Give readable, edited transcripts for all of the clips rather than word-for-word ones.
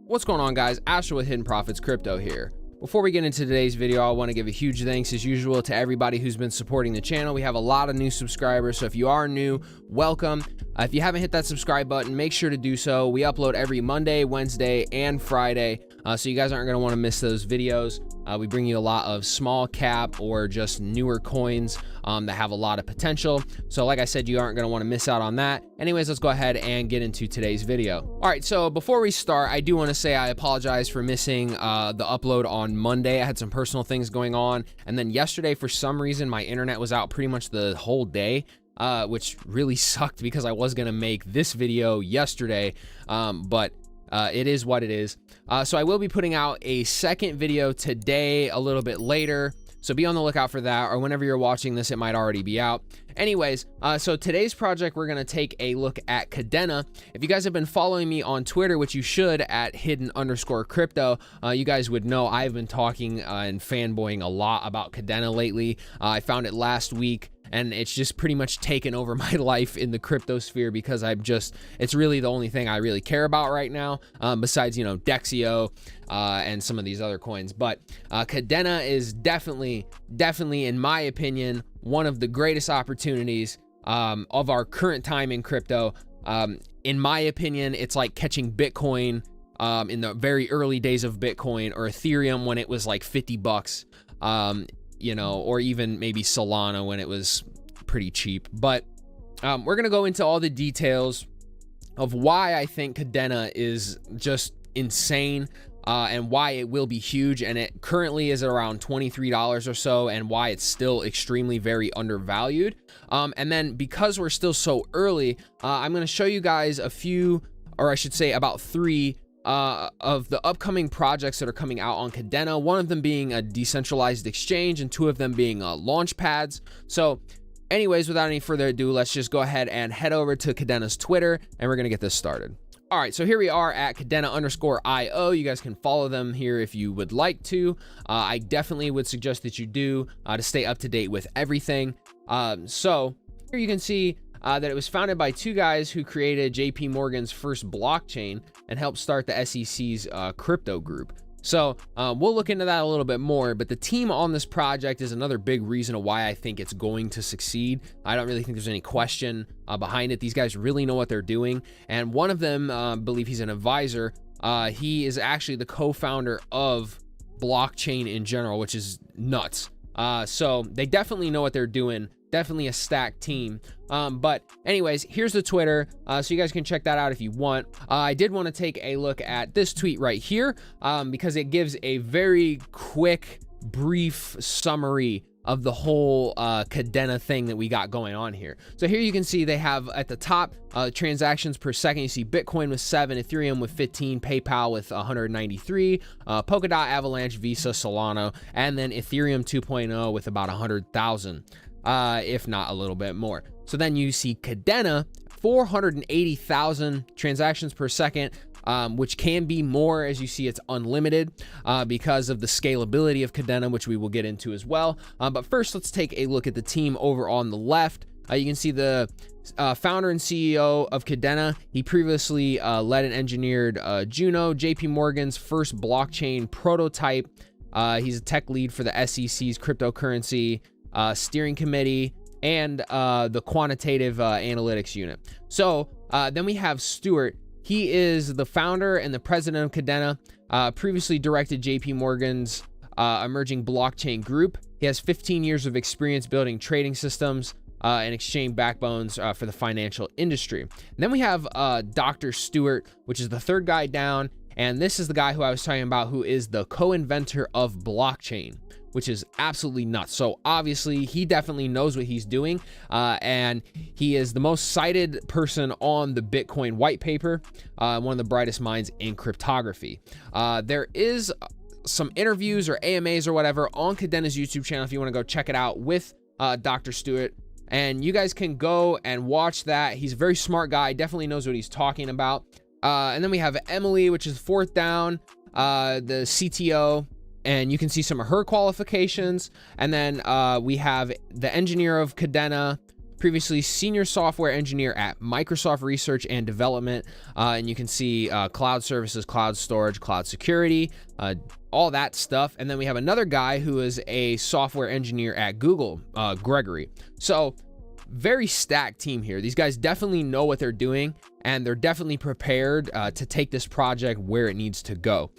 What's going on, guys? Asher with Hidden Profits Crypto here. Before we get into today's video, I want to give a huge thanks as usual to everybody who's been supporting the channel. We have a lot of new subscribers, so if you are new, welcome. If you haven't hit that subscribe button, make sure to do so. We upload every Monday, Wednesday, and Friday, so you guys aren't going to want to miss those videos. We bring you a lot of small cap or just newer coins that have a lot of potential. So like I said, you aren't going to want to miss out on that. Anyways, let's go ahead and get into today's video. All right, so before we start, I do want to say I apologize for missing the upload on Monday. I had some personal things going on, and then yesterday, for some reason, my internet was out pretty much the whole day, which really sucked because I was going to make this video yesterday, but it is what it is. So I will be putting out a second video today a little bit later, so be on the lookout for that, or whenever you're watching this, it might already be out. Anyways, so today's project, we're going to take a look at Kadena. If you guys have been following me on Twitter, which you should, at hidden_crypto, you guys would know I've been talking and fanboying a lot about Kadena lately. I found it last week, and it's just pretty much taken over my life in the crypto sphere because it's really the only thing I really care about right now, besides, you know, Dexio and some of these other coins. But Kadena is definitely, in my opinion, one of the greatest opportunities of our current time in crypto. In my opinion, it's like catching Bitcoin in the very early days of Bitcoin, or Ethereum when it was like 50 bucks. You know, or even maybe Solana when it was pretty cheap. But we're gonna go into all the details of why I think Kadena is just insane, and why it will be huge, and it currently is at around $23 or so, and why it's still extremely very undervalued. And then because we're still so early, I'm gonna show you guys a few, or I should say about three of the upcoming projects that are coming out on Kadena, one of them being a decentralized exchange and two of them being launch pads. So anyways, without any further ado, let's just go ahead and head over to Kadena's Twitter, and we're gonna get this started. All right, so here we are at Kadena_IO. You guys can follow them here if you would like to. I definitely would suggest that you do to stay up to date with everything. So here you can see that it was founded by two guys who created JP Morgan's first blockchain and helped start the SEC's crypto group. So we'll look into that a little bit more, but the team on this project is another big reason of why I think it's going to succeed. I don't really think there's any question behind it. These guys really know what they're doing, and one of them, believe he's an advisor. He is actually the co-founder of blockchain in general, which is nuts. So they definitely know what they're doing. Definitely a stacked team. But anyways, here's the Twitter, so you guys can check that out if you want. I did want to take a look at this tweet right here, because it gives a very quick, brief summary of the whole Kadena thing that we got going on here. So here you can see they have at the top transactions per second. You see Bitcoin with 7, Ethereum with 15, PayPal with 193, Polkadot, Avalanche, Visa, Solana, and then Ethereum 2.0 with about 100,000. If not a little bit more. So then you see Kadena, 480,000 transactions per second, which can be more. As you see, it's unlimited because of the scalability of Kadena, which we will get into as well. But first, let's take a look at the team over on the left. You can see the founder and CEO of Kadena. He previously led and engineered Juno, JP Morgan's first blockchain prototype. He's a tech lead for the SEC's cryptocurrency steering committee and the quantitative analytics unit. So then we have Stuart. He is the founder and the president of Kadena, previously directed JP Morgan's emerging blockchain group. He has 15 years of experience building trading systems and exchange backbones for the financial industry. And then we have Dr. Stuart, which is the third guy down, and this is the guy who I was talking about, who is the co-inventor of blockchain, which is absolutely nuts. So obviously he definitely knows what he's doing, and he is the most cited person on the Bitcoin white paper, one of the brightest minds in cryptography. There is some interviews or AMAs or whatever on Kadena's YouTube channel if you want to go check it out with Dr. Stewart, and you guys can go and watch that. He's a very smart guy, definitely knows what he's talking about. And then we have Emily, which is fourth down, the CTO, and you can see some of her qualifications. And then we have the engineer of Kadena, previously senior software engineer at Microsoft Research and Development. And you can see cloud services, cloud storage, cloud security, all that stuff. And then we have another guy who is a software engineer at Google, Gregory. So very stacked team here. These guys definitely know what they're doing, and they're definitely prepared to take this project where it needs to go.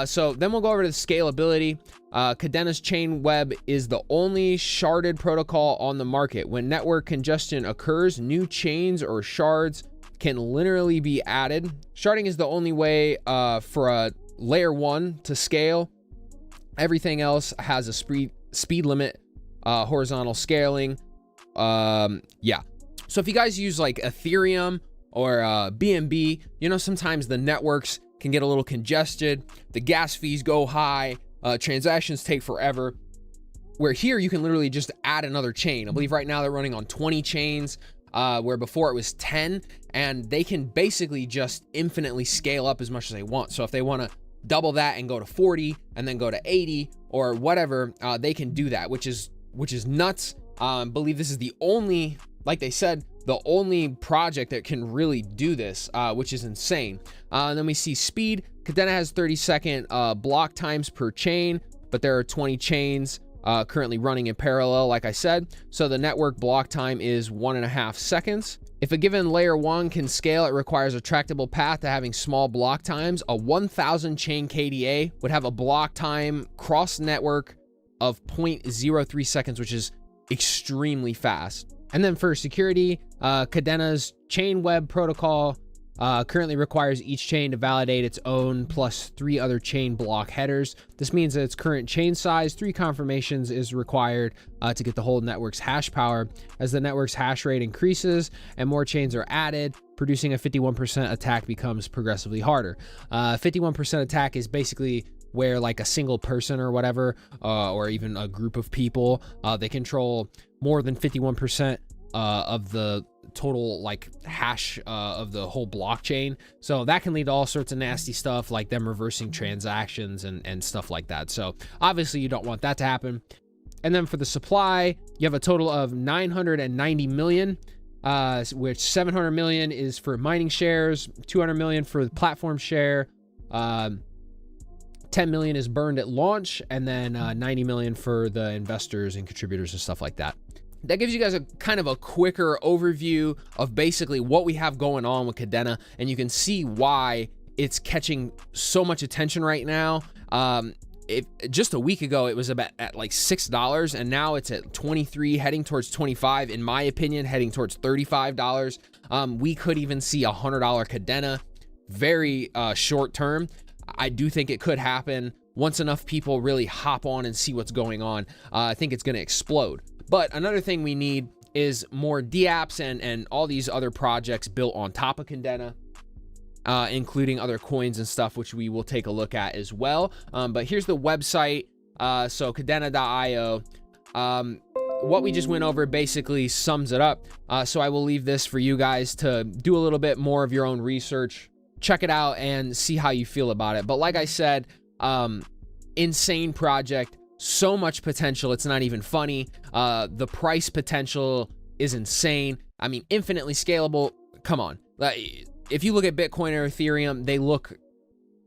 So then we'll go over to the scalability. Kadena's chain web is the only sharded protocol on the market. When network congestion occurs, new chains or shards can linearly be added. Sharding is the only way for a layer 1 to scale. Everything else has a speed limit, horizontal scaling. Yeah. So if you guys use like Ethereum or BNB, you know, sometimes the networks can get a little congested, the gas fees go high, transactions take forever, where here you can literally just add another chain. I believe right now they're running on 20 chains, where before it was 10, and they can basically just infinitely scale up as much as they want. So if they want to double that and go to 40 and then go to 80 or whatever, they can do that, which is nuts. Believe this is the only, like they said, the only project that can really do this, which is insane. And then we see speed. Kadena has 30-second block times per chain, but there are 20 chains currently running in parallel, like I said. So the network block time is 1.5 seconds. If a given layer 1 can scale, it requires a tractable path to having small block times. A 1,000 chain KDA would have a block time cross network of 0.03 seconds, which is extremely fast. And then for security, Kadena's chain web protocol currently requires each chain to validate its own plus 3 other chain block headers. This means that its current chain size, 3 confirmations, is required to get the whole network's hash power. As the network's hash rate increases and more chains are added, producing a 51% attack becomes progressively harder. 51% attack is basically where like a single person or whatever, or even a group of people, they control more than 51% of the total like hash of the whole blockchain. So that can lead to all sorts of nasty stuff, like them reversing transactions and stuff like that. So obviously you don't want that to happen. And then for the supply, you have a total of 990 million, which 700 million is for mining shares, 200 million for the platform share, 10 million is burned at launch, and then 90 million for the investors and contributors and stuff like that. That gives you guys a kind of a quicker overview of basically what we have going on with Kadena, and you can see why it's catching so much attention right now. Just a week ago, it was about at like $6, and now it's at 23, heading towards 25. In my opinion, heading towards $35. We could even see $100 Kadena very short term. I do think it could happen once enough people really hop on and see what's going on. I think it's going to explode. But another thing we need is more dApps and all these other projects built on top of Kadena, including other coins and stuff, which we will take a look at as well. But here's the website. So Kadena.io. What we just went over basically sums it up. So I will leave this for you guys to do a little bit more of your own research. Check it out and see how you feel about it. But like I said, insane project, so much potential, it's not even funny. The price potential is insane. I mean, infinitely scalable. Come on. If you look at Bitcoin or Ethereum, they look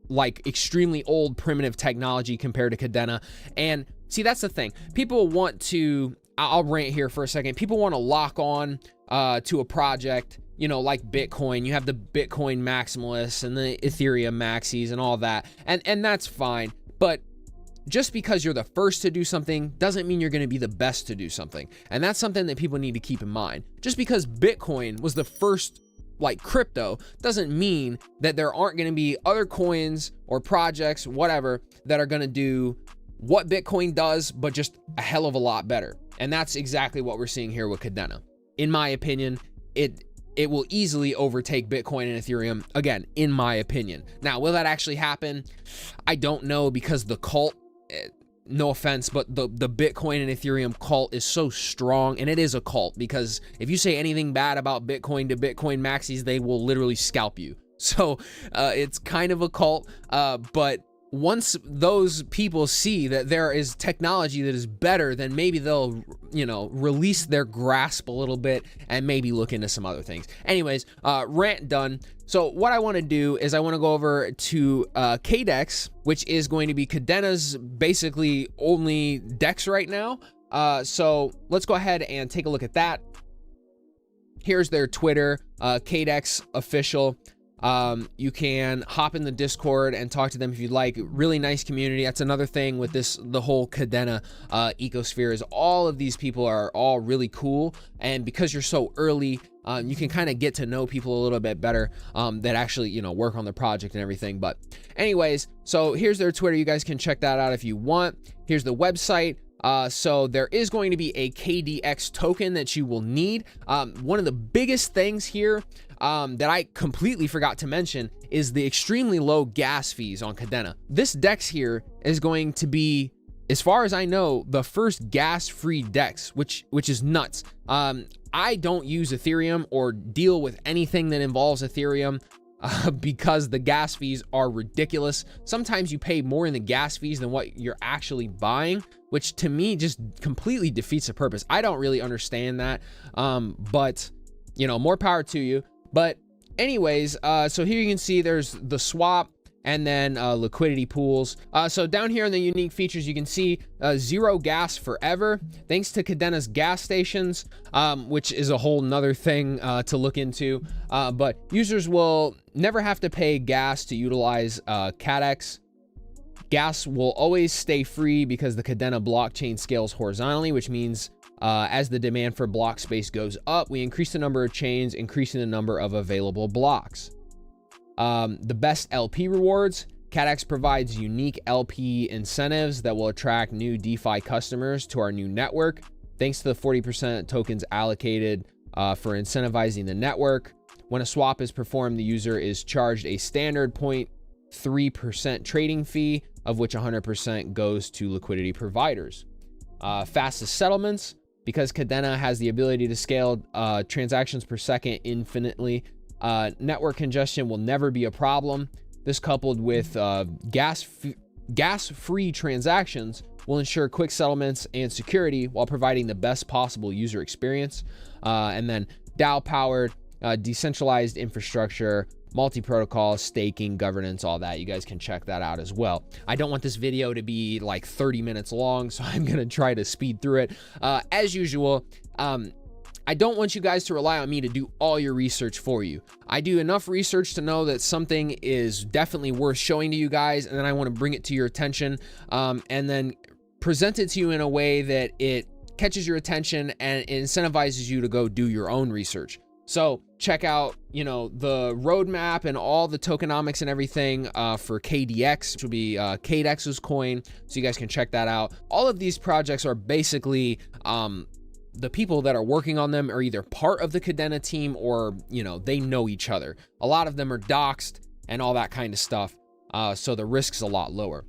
like extremely old primitive technology compared to Kadena. And see, that's the thing. People want to, I'll rant here for a second. People want to lock on to a project, you know, like Bitcoin. You have the Bitcoin maximalists and the Ethereum maxis and all that. And that's fine. But just because you're the first to do something doesn't mean you're going to be the best to do something. And that's something that people need to keep in mind. Just because Bitcoin was the first like crypto doesn't mean that there aren't going to be other coins or projects, whatever, that are going to do what Bitcoin does, but just a hell of a lot better. And that's exactly what we're seeing here with Kadena. In my opinion, it will easily overtake Bitcoin and Ethereum, again, in my opinion. Now, will that actually happen? I don't know, because the cult, no offense, but the Bitcoin and Ethereum cult is so strong, and it is a cult, because if you say anything bad about Bitcoin to Bitcoin maxis, they will literally scalp you. So it's kind of a cult, but once those people see that there is technology that is better, then maybe they'll, release their grasp a little bit and maybe look into some other things. Anyways, rant done. So what I want to do is I want to go over to Kaddex, which is going to be Kadena's basically only DEX right now. So let's go ahead and take a look at that. Here's their Twitter, Kaddex official. You can hop in the Discord and talk to them if you'd like. Really nice community. That's another thing with the whole Kadena ecosphere, is all of these people are all really cool, and because you're so early, you can kind of get to know people a little bit better that actually work on the project and everything. But anyways, so here's their Twitter. You guys can check that out if you want. Here's the website. So there is going to be a KDX token that you will need. One of the biggest things here that I completely forgot to mention is the extremely low gas fees on Kadena. This DEX here is going to be, as far as I know, the first gas-free DEX, which is nuts. I don't use Ethereum or deal with anything that involves Ethereum because the gas fees are ridiculous. Sometimes you pay more in the gas fees than what you're actually buying, which to me just completely defeats the purpose. I don't really understand that, but more power to you. But anyways, so here you can see there's the swap and then liquidity pools. So down here in the unique features, you can see zero gas forever, thanks to Kadena's gas stations, which is a whole nother thing to look into. But users will never have to pay gas to utilize Kaddex. Gas will always stay free because the Kadena blockchain scales horizontally, which means as the demand for block space goes up, we increase the number of chains, increasing the number of available blocks. The best LP rewards. Kaddex provides unique LP incentives that will attract new DeFi customers to our new network, thanks to the 40% tokens allocated for incentivizing the network. When a swap is performed, the user is charged a standard 0.3% trading fee, of which 100% goes to liquidity providers. Fastest settlements. Because Kadena has the ability to scale transactions per second infinitely, network congestion will never be a problem. This, coupled with gas-free transactions, will ensure quick settlements and security while providing the best possible user experience. And then DAO-powered, decentralized infrastructure, multi-protocol, staking, governance, all that. You guys can check that out as well. I don't want this video to be like 30 minutes long, so I'm going to try to speed through it. As usual, I don't want you guys to rely on me to do all your research for you. I do enough research to know that something is definitely worth showing to you guys, and then I want to bring it to your attention, and then present it to you in a way that it catches your attention and it incentivizes you to go do your own research. So check out, the roadmap and all the tokenomics and everything for KDX, which will be Kaddex's coin. So you guys can check that out. All of these projects are basically the people that are working on them are either part of the Kadena team or, they know each other. A lot of them are doxed and all that kind of stuff. So the risk's a lot lower.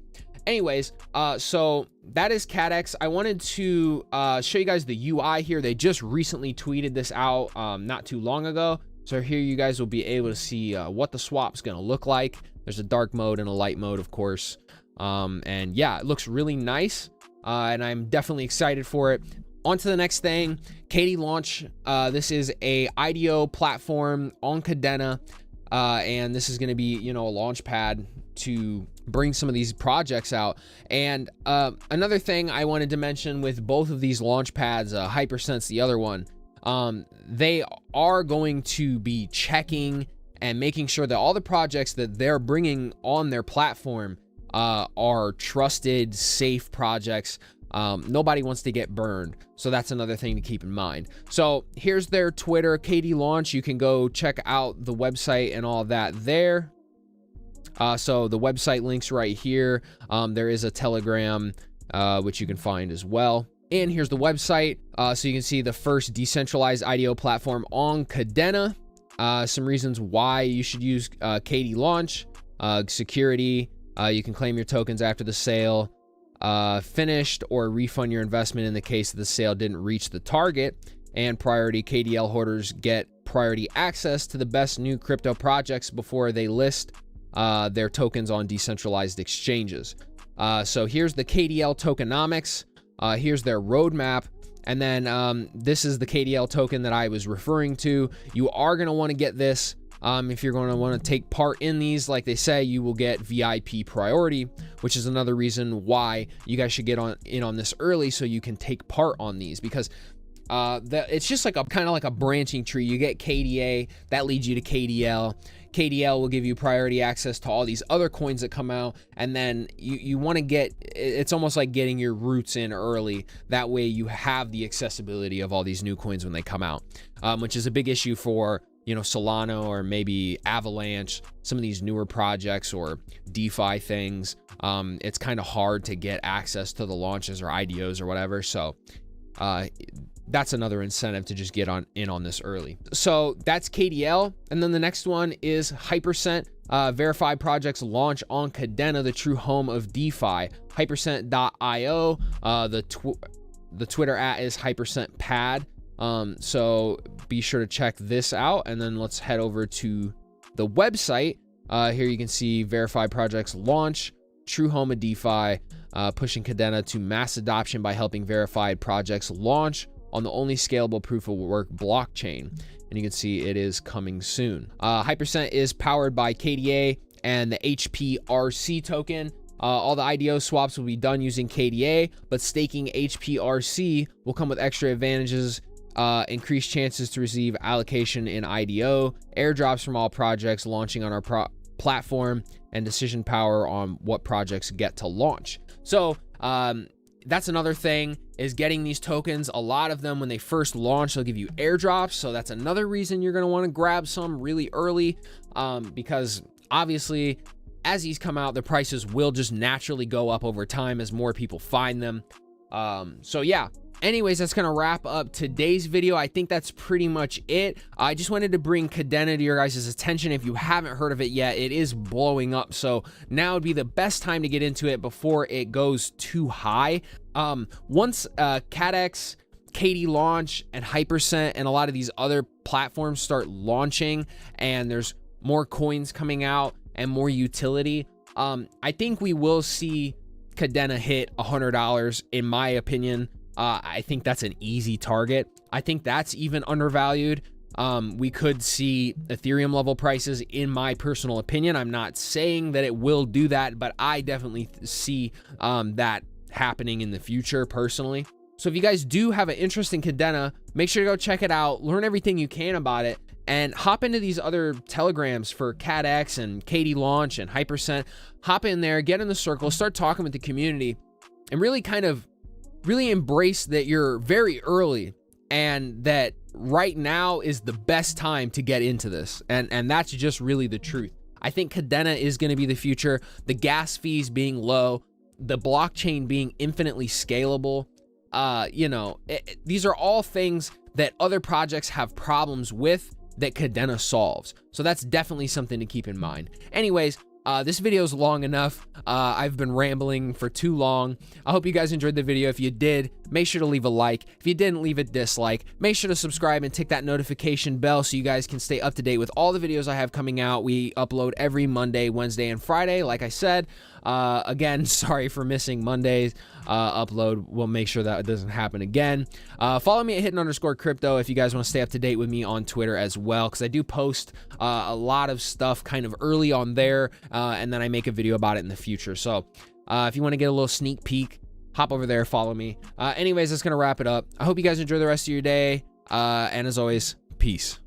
Anyways, so that is Kaddex. I wanted to show you guys the UI here. They just recently tweeted this out not too long ago. So here you guys will be able to see what the swap's going to look like. There's a dark mode and a light mode, of course. And yeah, it looks really nice. And I'm definitely excited for it. On to the next thing, KDLaunch. This is a IDO platform on Kadena. And this is going to be, a launch pad to bring some of these projects out. And another thing I wanted to mention with both of these launch pads, Hypercent's the other one, they are going to be checking and making sure that all the projects that they're bringing on their platform are trusted, safe projects. Nobody wants to get burned. So that's another thing to keep in mind. So here's their Twitter, KDLaunch. You can go check out the website and all that there. So the website links right here. There is a Telegram, which you can find as well. And here's the website. So you can see the first decentralized IDO platform on Kadena. Some reasons why you should use KDLaunch. Security. You can claim your tokens after the sale. Finished or refund your investment in the case that the sale didn't reach the target. And priority. KDL holders get priority access to the best new crypto projects before they list. their tokens on decentralized exchanges. So here's the KDL tokenomics. Here's their roadmap. And then this is the KDL token that I was referring to. You are going to want to get this. If you're going to want to take part in these, like they say, you will get VIP priority, which is another reason why you guys should get in on this early so you can take part on these, because it's just like a kind of like a branching tree. You get KDA, that leads you to KDL. KDL will give you priority access to all these other coins that come out, and then you want to get, it's almost like getting your roots in early. That way you have the accessibility of all these new coins when they come out, which is a big issue for, you know, Solana or maybe Avalanche, some of these newer projects or DeFi things. It's kind of hard to get access to the launches or IDOs or whatever. So that's another incentive to just get in on this early. So that's KDL. And then the next one is Hypercent. Verified projects launch on Kadena, the true home of DeFi. Hypercent.io. The Twitter @ is HypercentPad. So be sure to check this out. And then let's head over to the website. Here you can see verified projects launch, true home of DeFi, pushing Kadena to mass adoption by helping verified projects launch on the only scalable proof of work blockchain. And you can see it is coming soon. Hypercent is powered by KDA and the HPRC token. All the IDO swaps will be done using KDA, but staking HPRC will come with extra advantages, increased chances to receive allocation in IDO, airdrops from all projects launching on our platform, and decision power on what projects get to launch. So that's another thing, is getting these tokens. A lot of them, when they first launch, they'll give you airdrops. So that's another reason you're going to want to grab some really early, because obviously as these come out, the prices will just naturally go up over time as more people find them. So yeah. Anyways, that's going to wrap up today's video. I think that's pretty much it. I just wanted to bring Kadena to your guys' attention. If you haven't heard of it yet, it is blowing up. So now would be the best time to get into it before it goes too high. Once Kaddex, KDLaunch, and Hypercent and a lot of these other platforms start launching and there's more coins coming out and more utility, I think we will see Kadena hit $100, in my opinion. I think that's an easy target. I think that's even undervalued. We could see Ethereum level prices, in my personal opinion. I'm not saying that it will do that, but I definitely see that happening in the future personally. So if you guys do have an interest in Kadena, make sure to go check it out, learn everything you can about it, and hop into these other telegrams for Kaddex and KDLaunch and Hypercent. Hop in there, get in the circle, start talking with the community, and really embrace that you're very early and that right now is the best time to get into this. And that's just really the truth. I think Kadena is going to be the future. The gas fees being low, the blockchain being infinitely scalable. These are all things that other projects have problems with that Kadena solves. So that's definitely something to keep in mind. Anyways, this video is long enough. I've been rambling for too long. I hope you guys enjoyed the video. If you did, make sure to leave a like. If you didn't, leave a dislike. Make sure to subscribe and tick that notification bell so you guys can stay up to date with all the videos I have coming out. We upload every Monday, Wednesday, and Friday, like I said. Again, sorry for missing Monday's upload. We'll make sure that it doesn't happen again. Follow me at @hidden_crypto if you guys want to stay up to date with me on Twitter as well, because I do post a lot of stuff kind of early on there, and then I make a video about it in the future. So if you want to get a little sneak peek, hop over there, follow me. Anyways, that's going to wrap it up. I hope you guys enjoy the rest of your day, and as always, peace.